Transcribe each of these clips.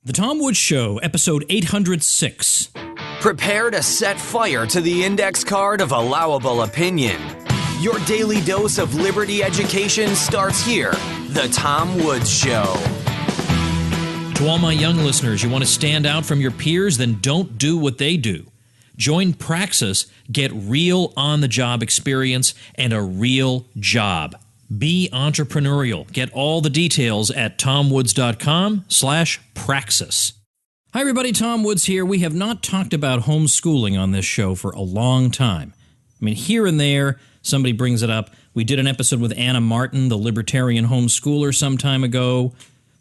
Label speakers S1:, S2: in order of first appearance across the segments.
S1: The Tom Woods Show, episode 806.
S2: Prepare to set fire to the index card of allowable opinion. Your daily dose of liberty education starts here. The Tom Woods Show.
S1: To all my young listeners, you want to stand out from your peers? Then don't do what they do. Join Praxis, get real on-the-job experience and a real job. Be entrepreneurial. Get all the details at tomwoods.com/praxis. Hi everybody, Tom Woods here. We have not talked about homeschooling on this show for a long time. I mean, here and there, somebody brings it up. We did an episode with Anna Martin, the libertarian homeschooler, some time ago,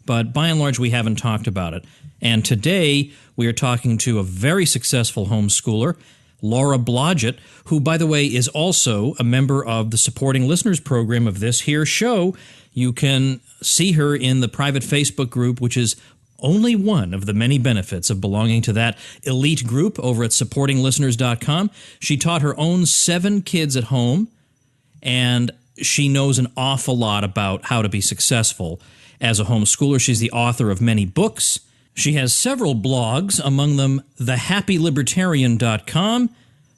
S1: but by and large, we haven't talked about it. And today, we are talking to a very successful homeschooler, Laura Blodgett, who, by the way, is also a member of the supporting listeners program of this here show. You can see her in the private Facebook group, which is only one of the many benefits of belonging to that elite group over at supportinglisteners.com. She taught her own 7 kids at home, and she knows an awful lot about how to be successful as a homeschooler. She's the author of many books. She has several blogs, among them thehappylibertarian.com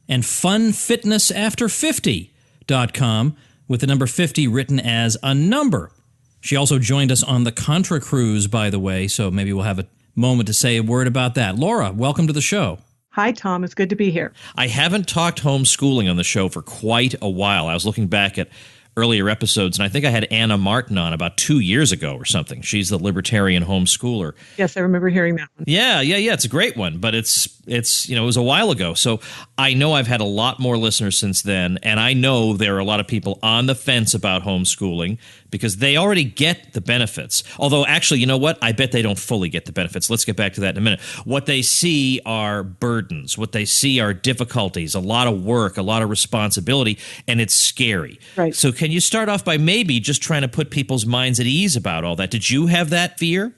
S1: and funfitnessafter50.com, with the number 50 written as a number. She also joined us on the Contra Cruise, by the way, so maybe we'll have a moment to say a word about that. Laura, welcome to the show.
S3: Hi, Tom. It's good to be here.
S1: I haven't talked homeschooling on the show for quite a while. I was looking back at earlier episodes, and I think I had Anna Martin on about 2 years ago or something. She's the libertarian homeschooler.
S3: Yes, I remember hearing that one.
S1: Yeah. It's a great one, but it's it was a while ago. So I know I've had a lot more listeners since then, and I know there are a lot of people on the fence about homeschooling because they already get the benefits. Although, actually, you know what? I bet they don't fully get the benefits. Let's get back to that in a minute. What they see are burdens. What they see are difficulties, a lot of work, a lot of responsibility, and it's scary.
S3: Right.
S1: So can you start off by maybe just trying to put people's minds at ease about all that? Did you have that fear?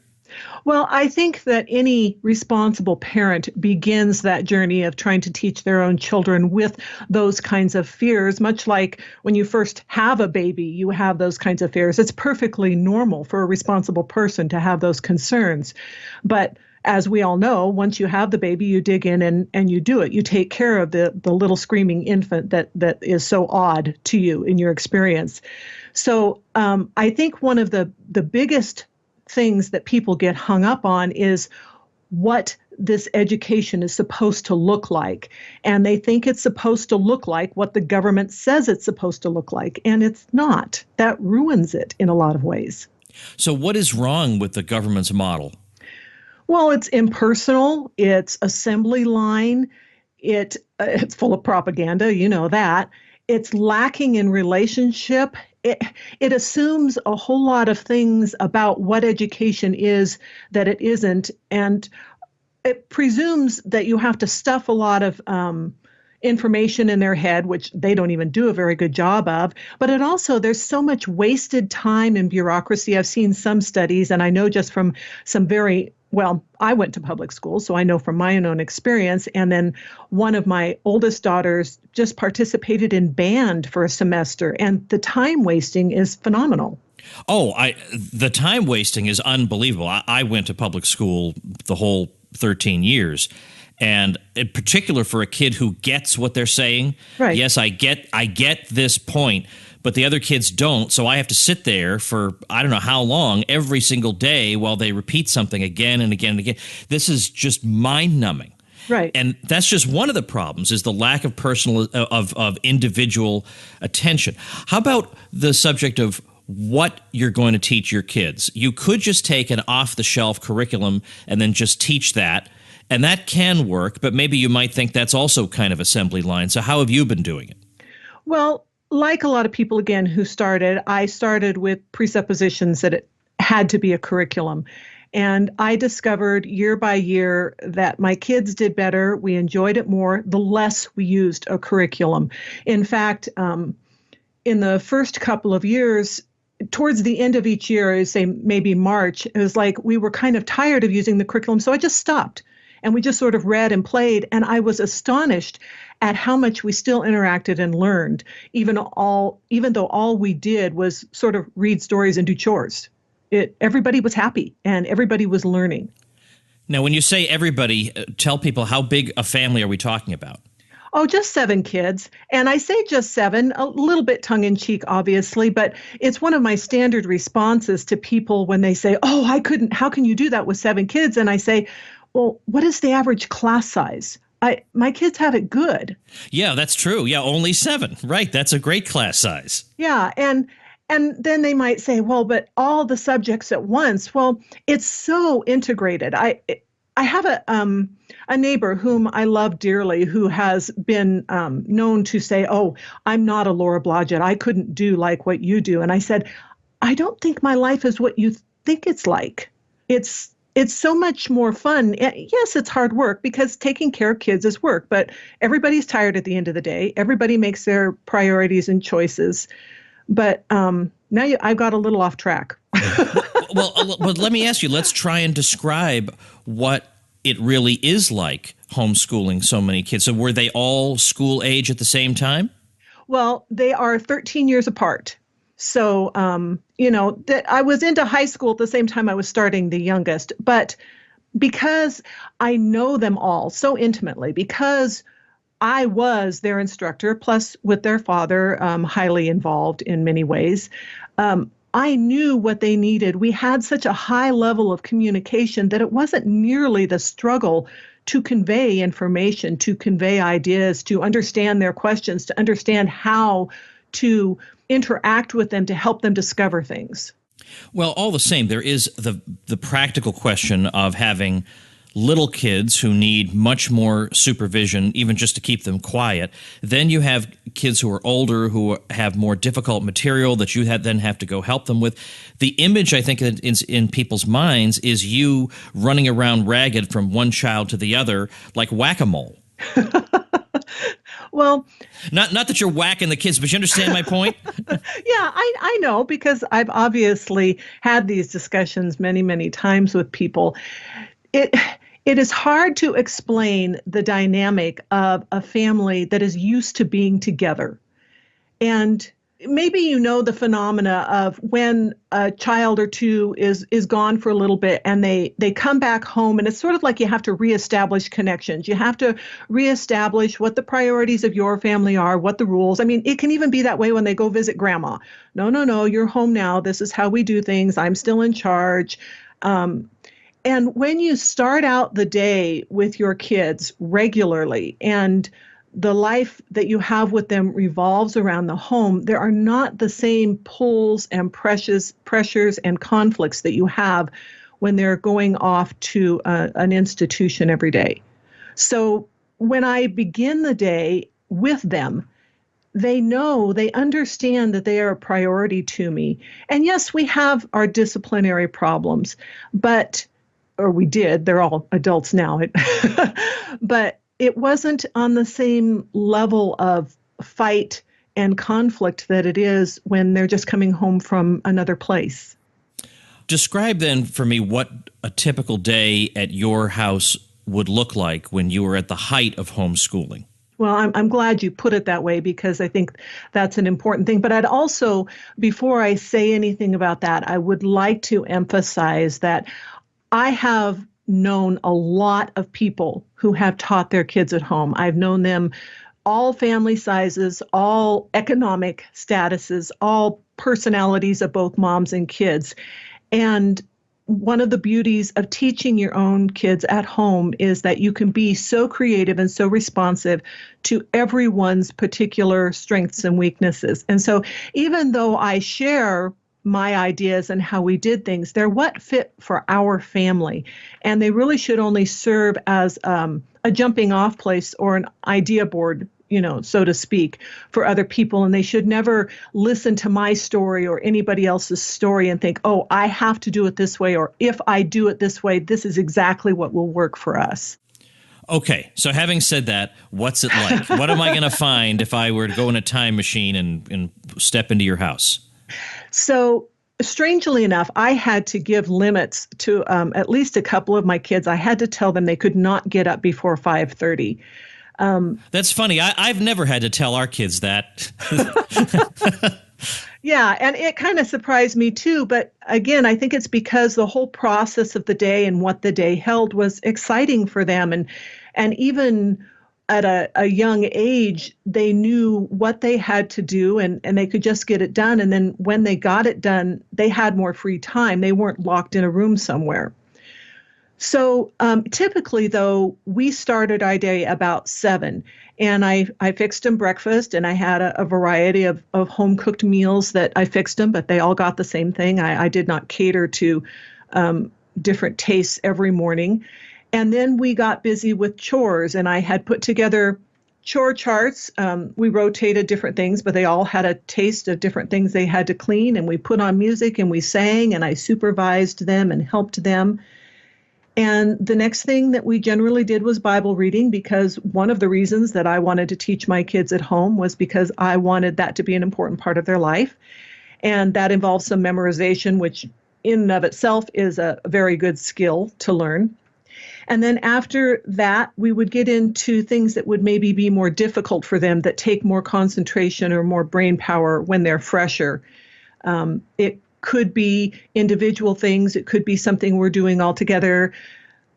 S3: Well, I think that any responsible parent begins that journey of trying to teach their own children with those kinds of fears, much like when you first have a baby, you have those kinds of fears. It's perfectly normal for a responsible person to have those concerns. But as we all know, once you have the baby, you dig in and you do it. You take care of the little screaming infant that is so odd to you in your experience. So I think one of the biggest things that people get hung up on is what this education is supposed to look like. And they think it's supposed to look like what the government says it's supposed to look like. And it's not. That ruins it in a lot of ways.
S1: So what is wrong with the government's model?
S3: Well, it's impersonal. It's assembly line. It's full of propaganda. You know that. It's lacking in relationship. It assumes a whole lot of things about what education is that it isn't. And it presumes that you have to stuff a lot of information in their head, which they don't even do a very good job of. But it also, there's so much wasted time in bureaucracy. I've seen some studies, and I know just from some I went to public school, so I know from my own experience. And then one of my oldest daughters just participated in band for a semester, and the time wasting is phenomenal.
S1: Oh, the time wasting is unbelievable. I went to public school the whole 13 years. And in particular for a kid who gets what they're saying,
S3: right.
S1: Yes, I get this point, but the other kids don't. So I have to sit there for I don't know how long every single day while they repeat something again and again and again. This is just mind-numbing.
S3: Right.
S1: And that's just one of the problems is the lack of of individual attention. How about the subject of what you're going to teach your kids? You could just take an off-the-shelf curriculum and then just teach that. And that can work, but maybe you might think that's also kind of assembly line. So how have you been doing it?
S3: Well, like a lot of people, again, who I started with presuppositions that it had to be a curriculum. And I discovered year by year that my kids did better. We enjoyed it more the less we used a curriculum. In fact, in the first couple of years, towards the end of each year, I would say maybe March, it was like we were kind of tired of using the curriculum. So I just stopped. And we just sort of read and played. And I was astonished at how much we still interacted and learned, even though all we did was sort of read stories and do chores. Everybody was happy and everybody was learning.
S1: Now, when you say everybody, tell people how big a family are we talking about?
S3: Oh, just 7 kids. And I say just 7, a little bit tongue in cheek, obviously, but it's one of my standard responses to people when they say, oh, how can you do that with 7 kids? And I say, well, what is the average class size? My kids have it good.
S1: Yeah, that's true. Yeah, only 7. Right. That's a great class size.
S3: Yeah. And then they might say, well, but all the subjects at once. Well, it's so integrated. I have a neighbor whom I love dearly who has been known to say, oh, I'm not a Laura Blodgett. I couldn't do like what you do. And I said, I don't think my life is what you think it's like. It's so much more fun. Yes, it's hard work because taking care of kids is work, but everybody's tired at the end of the day. Everybody makes their priorities and choices. But now I got a little off track.
S1: Well, but let me ask you, let's try and describe what it really is like homeschooling so many kids. So were they all school age at the same time?
S3: Well, they are 13 years apart. So, that I was into high school at the same time I was starting the youngest. But because I know them all so intimately, because I was their instructor, plus with their father, highly involved in many ways, I knew what they needed. We had such a high level of communication that it wasn't nearly the struggle to convey information, to convey ideas, to understand their questions, to understand how to interact with them to help them discover things.
S1: Well, all the same, there is the practical question of having little kids who need much more supervision, even just to keep them quiet. Then you have kids who are older, who have more difficult material that you then have to go help them with. The image, I think, is in people's minds is you running around ragged from one child to the other like whack-a-mole.
S3: Well,
S1: not that you're whacking the kids, but you understand my point?
S3: Yeah, I know, because I've obviously had these discussions many, many times with people. It is hard to explain the dynamic of a family that is used to being together. And maybe you know the phenomena of when a child or two is gone for a little bit and they come back home, and it's sort of like you have to reestablish connections. You have to reestablish what the priorities of your family are, what the rules. I mean, it can even be that way when they go visit grandma. No, you're home now. This is how we do things. I'm still in charge. And when you start out the day with your kids regularly and the life that you have with them revolves around the home, there are not the same pulls and pressures and conflicts that you have when they're going off to an institution every day. So when I begin the day with them, they understand that they are a priority to me. And yes, we have our disciplinary problems, or we did, they're all adults now, but it wasn't on the same level of fight and conflict that it is when they're just coming home from another place.
S1: Describe then for me what a typical day at your house would look like when you were at the height of homeschooling.
S3: Well, I'm glad you put it that way, because I think that's an important thing. But I'd also, before I say anything about that, I would like to emphasize that I have known a lot of people who have taught their kids at home. I've known them all family sizes, all economic statuses, all personalities of both moms and kids. And one of the beauties of teaching your own kids at home is that you can be so creative and so responsive to everyone's particular strengths and weaknesses. And so even though I share my ideas and how we did things, they're what fit for our family. And they really should only serve as a jumping off place or an idea board, so to speak, for other people. And they should never listen to my story or anybody else's story and think, oh, I have to do it this way, or if I do it this way, this is exactly what will work for us.
S1: Okay, so having said that, what's it like? What am I going to find if I were to go in a time machine and step into your house?
S3: So strangely enough, I had to give limits to at least a couple of my kids. I had to tell them they could not get up before 5:30.
S1: That's funny. I've never had to tell our kids that.
S3: Yeah, and it kind of surprised me too. But again, I think it's because the whole process of the day and what the day held was exciting for them. And even at a young age, they knew what they had to do and they could just get it done. And then when they got it done, they had more free time. They weren't locked in a room somewhere. So typically, though, we started our day about 7, and I fixed them breakfast, and I had a variety of home cooked meals that I fixed them, but they all got the same thing. I did not cater to different tastes every morning. And then we got busy with chores, and I had put together chore charts. We rotated different things, but they all had a taste of different things they had to clean, and we put on music and we sang, and I supervised them and helped them. And the next thing that we generally did was Bible reading, because one of the reasons that I wanted to teach my kids at home was because I wanted that to be an important part of their life. And that involves some memorization, which in and of itself is a very good skill to learn. And then after that, we would get into things that would maybe be more difficult for them, that take more concentration or more brain power when they're fresher. It could be individual things. It could be something we're doing all together.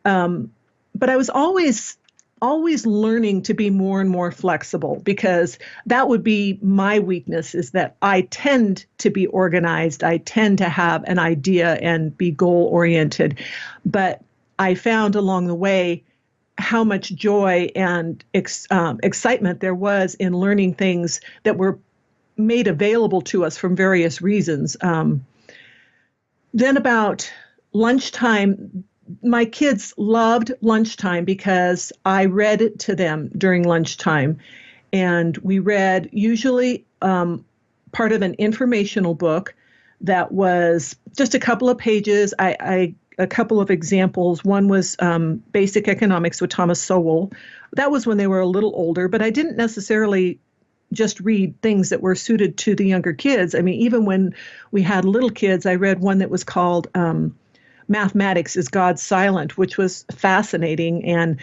S3: But I was always learning to be more and more flexible, because that would be my weakness, is that I tend to be organized. I tend to have an idea and be goal oriented. But I found along the way how much joy and excitement there was in learning things that were made available to us from various reasons. Then about lunchtime, my kids loved lunchtime because I read to them during lunchtime. And we read usually part of an informational book that was just a couple of pages. A couple of examples. One was Basic Economics with Thomas Sowell. That was when they were a little older, but I didn't necessarily just read things that were suited to the younger kids. I mean, even when we had little kids, I read one that was called Mathematics is God Silent, which was fascinating, and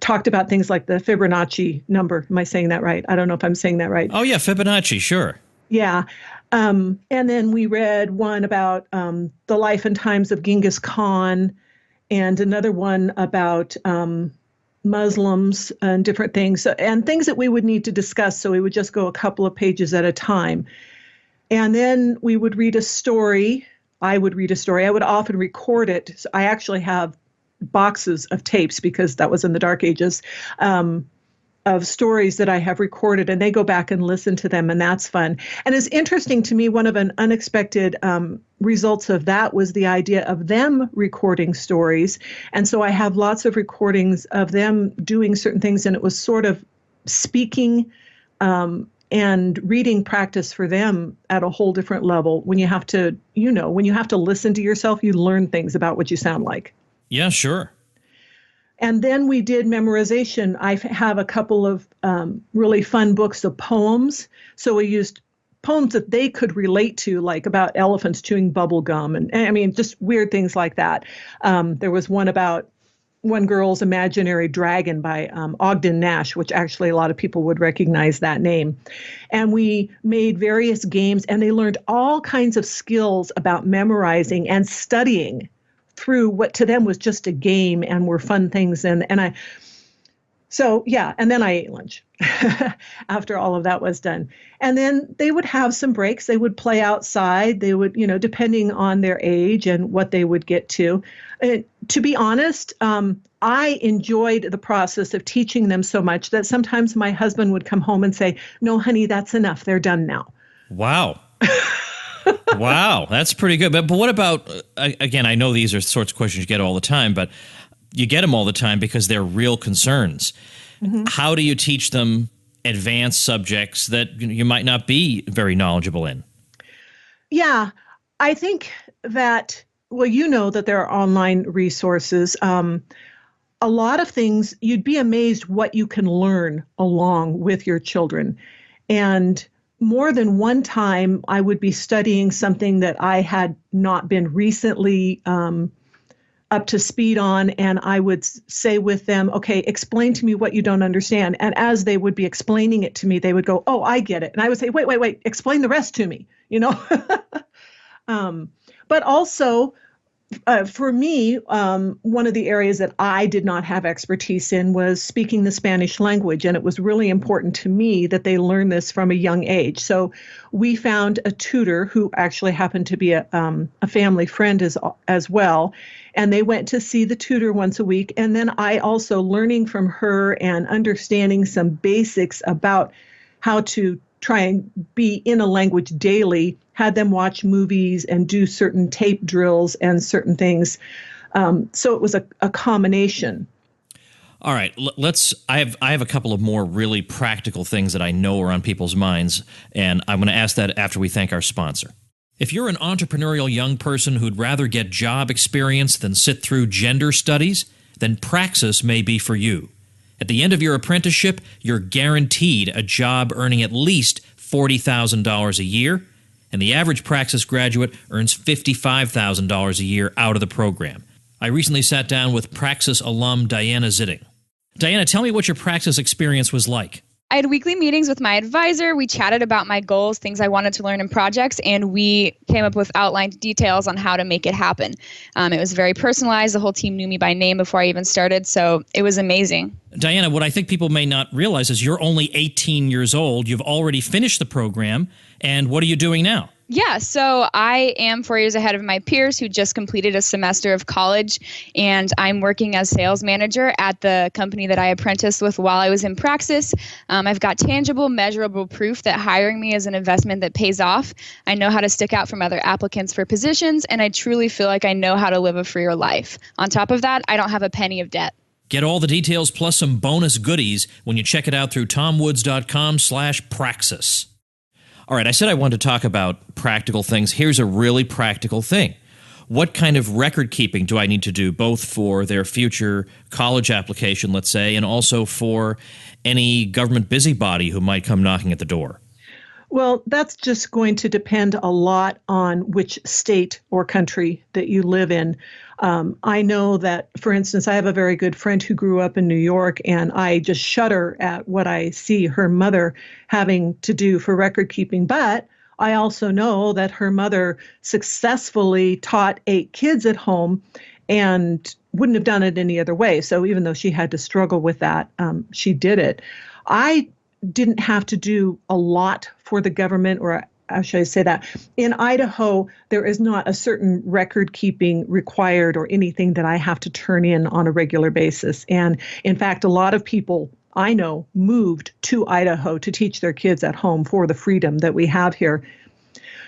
S3: talked about things like the Fibonacci number. Am I saying that right? I don't know if I'm saying that right.
S1: Oh yeah, Fibonacci, sure.
S3: Yeah. And then we read one about the life and times of Genghis Khan, and another one about Muslims and different things, and things that we would need to discuss. So we would just go a couple of pages at a time. And then we would read a story. I would read a story. I would often record it. So I actually have boxes of tapes, because that was in the dark ages, of stories that I have recorded, and they go back and listen to them, and that's fun. And it's interesting to me, one of an unexpected results of that was the idea of them recording stories. And so I have lots of recordings of them doing certain things, and it was sort of speaking and reading practice for them at a whole different level. When you have to, when you have to listen to yourself, you learn things about what you sound like.
S1: Yeah, sure.
S3: And then we did memorization. I have a couple of really fun books of poems. So we used poems that they could relate to, like about elephants chewing bubble gum, and I mean, just weird things like that. There was one about One Girl's Imaginary Dragon by Ogden Nash, which actually a lot of people would recognize that name. And we made various games, and they learned all kinds of skills about memorizing and studying through what to them was just a game and were fun things. And then I ate lunch after all of that was done. And then they would have some breaks. They would play outside. They would, depending on their age and what they would get to. And to be honest, I enjoyed the process of teaching them so much that sometimes my husband would come home and say, "No, honey, that's enough. They're done now."
S1: Wow. Wow, that's pretty good. But what about, again, I know these are sorts of questions you get all the time, but you get them all the time because they're real concerns. Mm-hmm. How do you teach them advanced subjects that you might not be very knowledgeable in?
S3: Yeah, I think that, that there are online resources. A lot of things, you'd be amazed what you can learn along with your children. And more than one time, I would be studying something that I had not been recently up to speed on, and I would say with them, okay, explain to me what you don't understand. And as they would be explaining it to me, they would go, oh, I get it. And I would say, wait, explain the rest to me, But also, for me, one of the areas that I did not have expertise in was speaking the Spanish language. And it was really important to me that they learn this from a young age. So we found a tutor who actually happened to be a family friend as well. And they went to see the tutor once a week. And then I also, learning from her and understanding some basics about how to try and be in a language daily, had them watch movies and do certain tape drills and certain things. So it was a combination.
S1: All right, I have a couple of more really practical things that I know are on people's minds, and I'm going to ask that after we thank our sponsor. If you're an entrepreneurial young person who'd rather get job experience than sit through gender studies, then Praxis may be for you. At the end of your apprenticeship, you're guaranteed a job earning at least $40,000 a year, and the average Praxis graduate earns $55,000 a year out of the program. I recently sat down with Praxis alum Diana Zitting. Diana, tell me what your Praxis experience was like.
S4: I had weekly meetings with my advisor. We chatted about my goals, things I wanted to learn in projects, and we came up with outlined details on how to make it happen. It was very personalized. The whole team knew me by name before I even started, so it was amazing.
S1: Diana, what I think people may not realize is you're only 18 years old. You've already finished the program, and what are you doing now?
S4: Yeah, so I am 4 years ahead of my peers who just completed a semester of college, and I'm working as sales manager at the company that I apprenticed with while I was in Praxis. I've got tangible, measurable proof that hiring me is an investment that pays off. I know how to stick out from other applicants for positions, and I truly feel like I know how to live a freer life. On top of that, I don't have a penny of debt.
S1: Get all the details plus some bonus goodies when you check it out through tomwoods.com/Praxis. All right, I said I wanted to talk about practical things. Here's a really practical thing. What kind of record keeping do I need to do, both for their future college application, let's say, and also for any government busybody who might come knocking at the door?
S3: Well, that's just going to depend a lot on which state or country that you live in. I know that, for instance, I have a very good friend who grew up in New York, and I just shudder at what I see her mother having to do for record keeping. But I also know that her mother successfully taught 8 kids at home and wouldn't have done it any other way. So even though she had to struggle with that, she did it. I didn't have to do a lot for the government, or how should I say that? In Idaho, there is not a certain record keeping required or anything that I have to turn in on a regular basis. And in fact, a lot of people I know moved to Idaho to teach their kids at home for the freedom that we have here.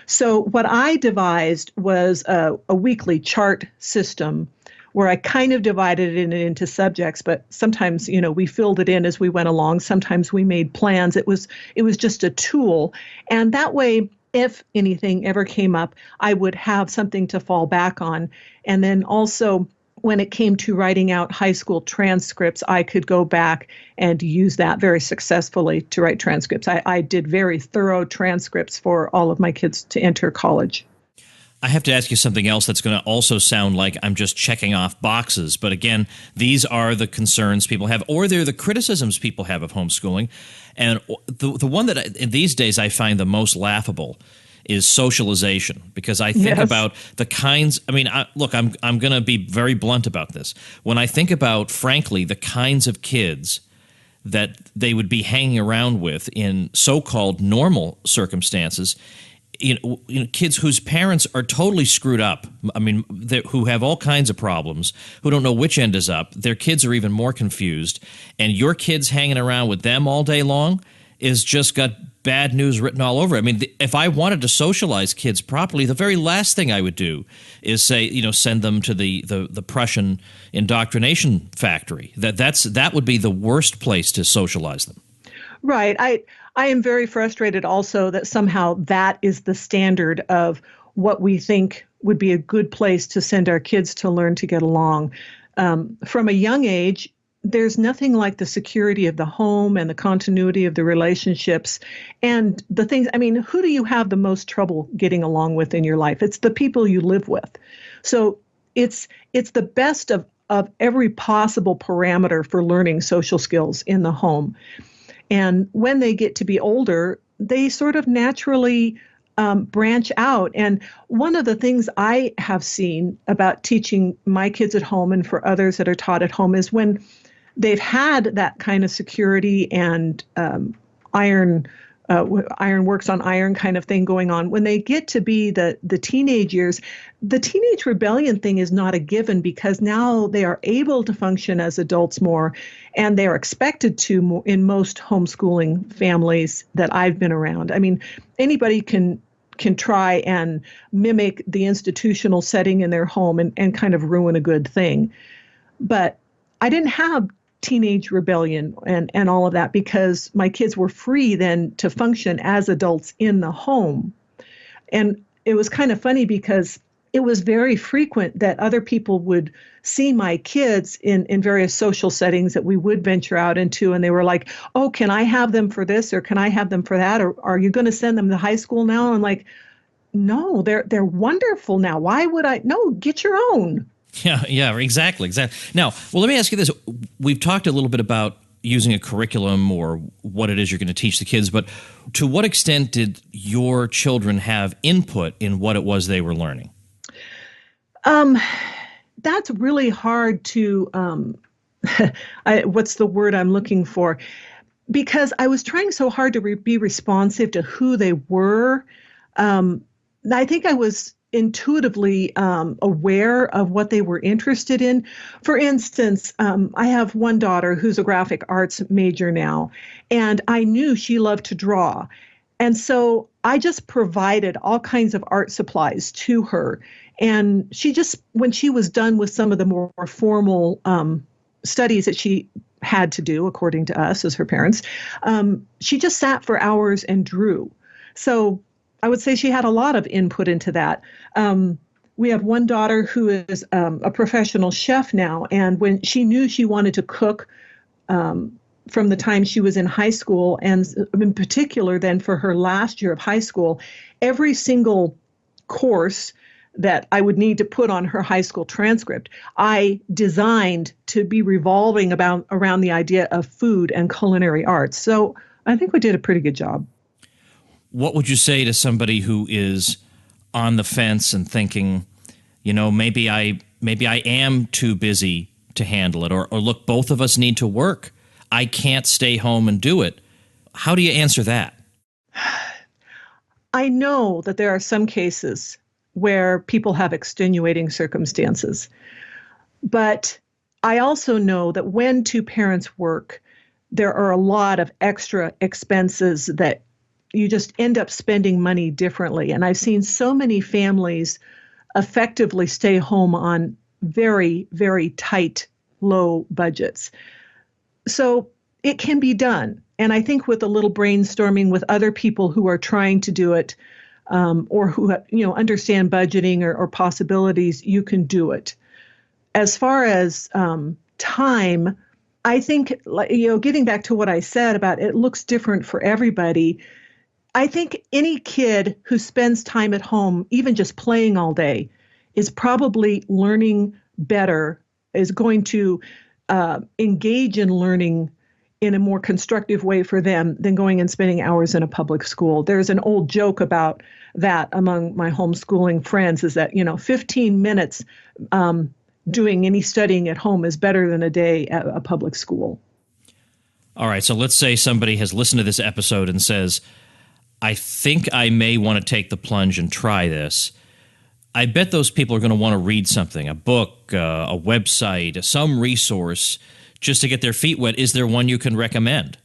S3: So what I devised was a weekly chart system where I kind of divided it into subjects, but sometimes, we filled it in as we went along. Sometimes we made plans. It was just a tool. And that way, if anything ever came up, I would have something to fall back on. And then also, when it came to writing out high school transcripts, I could go back and use that very successfully to write transcripts. I did very thorough transcripts for all of my kids to enter college.
S1: I have to ask you something else that's going to also sound like I'm just checking off boxes. But again, these are the concerns people have, or they're the criticisms people have of homeschooling. And the one that in these days I find the most laughable is socialization, because I think about the kinds. I mean, look, I'm going to be very blunt about this. When I think about, frankly, the kinds of kids that they would be hanging around with in so-called normal circumstances, kids whose parents are totally screwed up. I mean, who have all kinds of problems, who don't know which end is up. Their kids are even more confused. And your kids hanging around with them all day long is just got bad news written all over it. I mean, if I wanted to socialize kids properly, the very last thing I would do is say, send them to the Prussian indoctrination factory. That would be the worst place to socialize them.
S3: Right. I am very frustrated also that somehow that is the standard of what we think would be a good place to send our kids to learn to get along. From a young age, there's nothing like the security of the home and the continuity of the relationships and the things. I mean, who do you have the most trouble getting along with in your life? It's the people you live with. So it's the best of every possible parameter for learning social skills in the home. And when they get to be older, they sort of naturally branch out. And one of the things I have seen about teaching my kids at home and for others that are taught at home is when they've had that kind of security and iron works on iron kind of thing going on. When they get to be the teenage years, the teenage rebellion thing is not a given because now they are able to function as adults more, and they are expected to more in most homeschooling families that I've been around. I mean, anybody can try and mimic the institutional setting in their home and kind of ruin a good thing. But I didn't have teenage rebellion and all of that because my kids were free then to function as adults in the home. And it was kind of funny because it was very frequent that other people would see my kids in various social settings that we would venture out into, and they were like, oh, can I have them for this or can I have them for that? Or are you going to send them to high school now? I'm like, no, they're wonderful now. Why would I? No, get your own.
S1: Yeah, exactly. Now, well, let me ask you this. We've talked a little bit about using a curriculum or what it is you're going to teach the kids, but to what extent did your children have input in what it was they were learning?
S3: That's really hard to, what's the word I'm looking for? Because I was trying so hard to be responsive to who they were. I think I was intuitively aware of what they were interested in. For instance, I have one daughter who's a graphic arts major now, and I knew she loved to draw. And so I just provided all kinds of art supplies to her. And she just, when she was done with some of the more formal studies that she had to do, according to us as her parents, she just sat for hours and drew. So I would say she had a lot of input into that. We have one daughter who is a professional chef now, and when she knew she wanted to cook from the time she was in high school, and in particular then for her last year of high school, every single course that I would need to put on her high school transcript, I designed to be revolving around the idea of food and culinary arts. So I think we did a pretty good job.
S1: What would you say to somebody who is on the fence and thinking, you know, maybe I am too busy to handle it, or look, both of us need to work. I can't stay home and do it. How do you answer that?
S3: I know that there are some cases where people have extenuating circumstances, but I also know that when two parents work, there are a lot of extra expenses that you just end up spending money differently. And I've seen so many families effectively stay home on very, very tight, low budgets. So it can be done. And I think with a little brainstorming with other people who are trying to do it, or who understand budgeting or possibilities, you can do it. As far as time, I think, getting back to what I said about it looks different for everybody. I think any kid who spends time at home, even just playing all day, is probably learning better, is going to engage in learning in a more constructive way for them than going and spending hours in a public school. There's an old joke about that among my homeschooling friends, is that, 15 minutes doing any studying at home is better than a day at a public school.
S1: All right, so let's say somebody has listened to this episode and says, I think I may want to take the plunge and try this. I bet those people are going to want to read something, a book, a website, some resource, just to get their feet wet. Is there one you can recommend?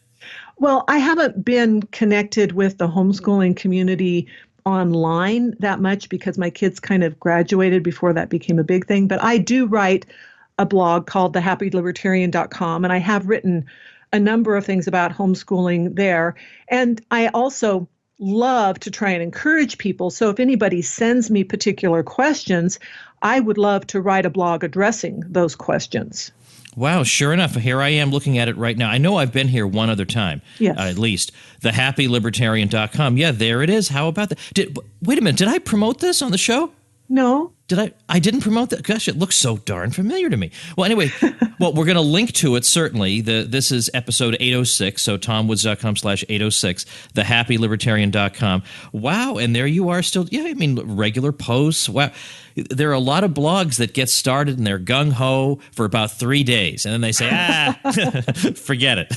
S3: Well, I haven't been connected with the homeschooling community online that much because my kids kind of graduated before that became a big thing. But I do write a blog called thehappylibertarian.com, and I have written a number of things about homeschooling there. And I also love to try and encourage people. So if anybody sends me particular questions, I would love to write a blog addressing those questions.
S1: Wow, sure enough. Here I am looking at it right now. I know I've been here one other time,
S3: yes.
S1: At least. Thehappylibertarian.com. Yeah, there it is. How about that? Wait a minute. Did I promote this on the show?
S3: No.
S1: Did I didn't promote that. Gosh, it looks so darn familiar to me. Well, anyway, we're going to link to it, certainly. This is episode 806, so tomwoods.com/806, thehappylibertarian.com. Wow, and there you are still. Yeah, I mean, regular posts. Wow. There are a lot of blogs that get started and they're gung-ho for about 3 days, and then they say, forget it.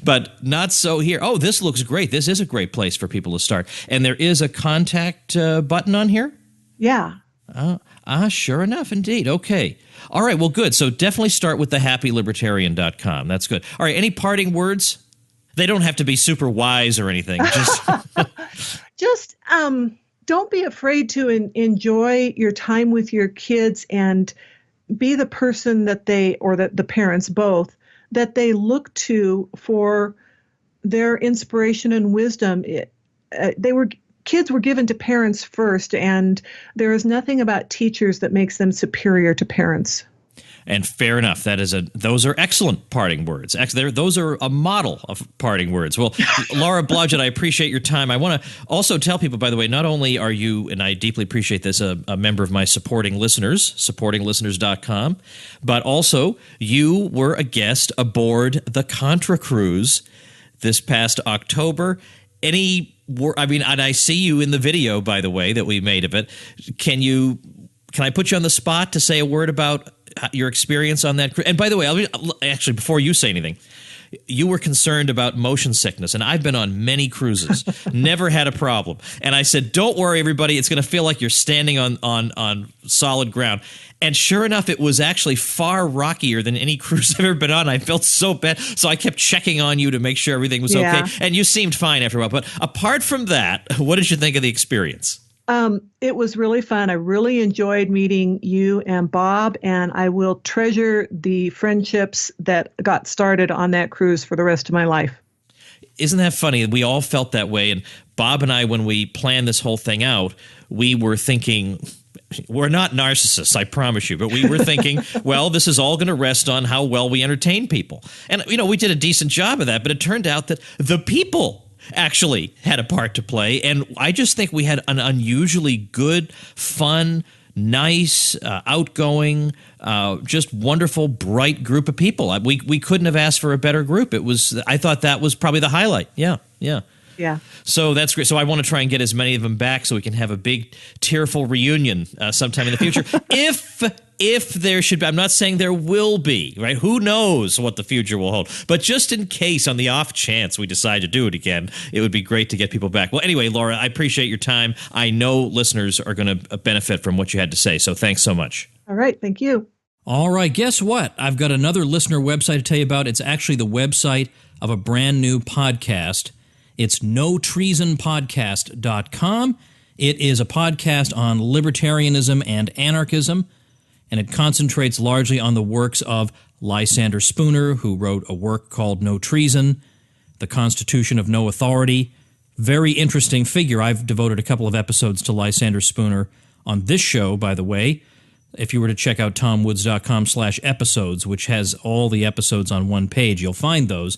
S1: But not so here. Oh, this looks great. This is a great place for people to start. And there is a contact button on here?
S3: Yeah.
S1: Sure enough, indeed. Okay. All right, well, good. So definitely start with thehappylibertarian.com. That's good. All right, any parting words? They don't have to be super wise or anything.
S3: Just don't be afraid to enjoy your time with your kids and be the person that the parents both, that they look to for their inspiration and wisdom. Kids were given to parents first, and there is nothing about teachers that makes them superior to parents.
S1: And fair enough. Those are excellent parting words. Those are a model of parting words. Well, Laura Blodgett, I appreciate your time. I want to also tell people, by the way, not only are you, and I deeply appreciate this, a member of my supporting listeners, supportinglisteners.com, but also you were a guest aboard the Contra Cruise this past October. And I see you in the video, by the way, that we made of it. Can I put you on the spot to say a word about your experience on that cruise? And by the way, actually, before you say anything, you were concerned about motion sickness, and I've been on many cruises, never had a problem. And I said, don't worry, everybody, it's going to feel like you're standing on solid ground. And sure enough, it was actually far rockier than any cruise I've ever been on. I felt so bad, so I kept checking on you to make sure everything was okay. And you seemed fine after a while. But apart from that, what did you think of the experience?
S3: It was really fun. I really enjoyed meeting you and Bob, and I will treasure the friendships that got started on that cruise for the rest of my life.
S1: Isn't that funny? We all felt that way. And Bob and I, when we planned this whole thing out, we were thinking, we're not narcissists, I promise you, but we were thinking, well, this is all going to rest on how well we entertain people. And, we did a decent job of that, but it turned out that the people actually had a part to play. And I just think we had an unusually good, fun, nice, outgoing, just wonderful, bright group of people. We couldn't have asked for a better group. I thought that was probably the highlight. Yeah. So that's great. So I want to try and get as many of them back so we can have a big tearful reunion sometime in the future. If there should be, I'm not saying there will be, right? Who knows what the future will hold? But just in case, on the off chance we decide to do it again, it would be great to get people back. Well, anyway, Laura, I appreciate your time. I know listeners are going to benefit from what you had to say. So thanks so much.
S3: All right. Thank you.
S1: All right. Guess what? I've got another listener website to tell you about. It's actually the website of a brand new podcast. It's notreasonpodcast.com. It is a podcast on libertarianism and anarchism, and it concentrates largely on the works of Lysander Spooner, who wrote a work called No Treason, The Constitution of No Authority. Very interesting figure. I've devoted a couple of episodes to Lysander Spooner on this show, by the way. If you were to check out tomwoods.com/episodes, which has all the episodes on one page, you'll find those.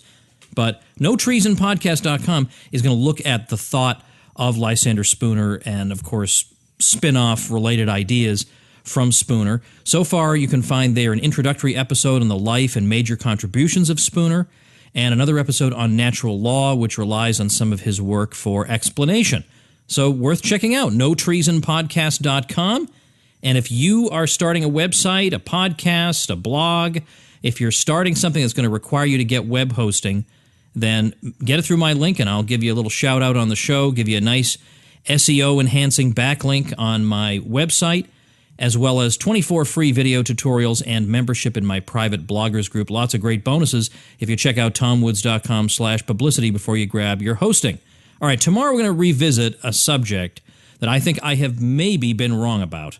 S1: But notreasonpodcast.com is going to look at the thought of Lysander Spooner and, of course, spin-off related ideas from Spooner. So far, you can find there an introductory episode on the life and major contributions of Spooner, and another episode on natural law, which relies on some of his work for explanation. So worth checking out, notreasonpodcast.com. And if you are starting a website, a podcast, a blog, if you're starting something that's going to require you to get web hosting, then get it through my link, and I'll give you a little shout-out on the show, give you a nice SEO-enhancing backlink on my website, as well as 24 free video tutorials and membership in my private bloggers group. Lots of great bonuses if you check out tomwoods.com/publicity before you grab your hosting. All right, tomorrow we're going to revisit a subject that I think I have maybe been wrong about,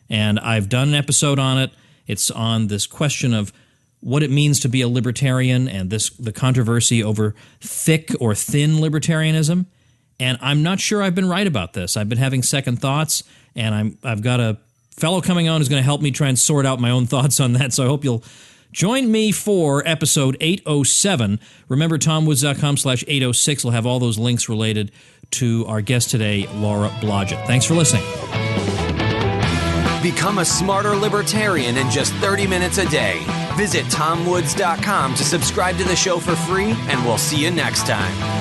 S1: and I've done an episode on it. It's on this question of what it means to be a libertarian and the controversy over thick or thin libertarianism. And I'm not sure I've been right about this. I've been having second thoughts, and I've got a fellow coming on who's going to help me try and sort out my own thoughts on that. So I hope you'll join me for episode 807. Remember, tomwoods.com/806 will have all those links related to our guest today, Laura Blodgett. Thanks for listening.
S2: Become a smarter libertarian in just 30 minutes a day. Visit TomWoods.com to subscribe to the show for free, and we'll see you next time.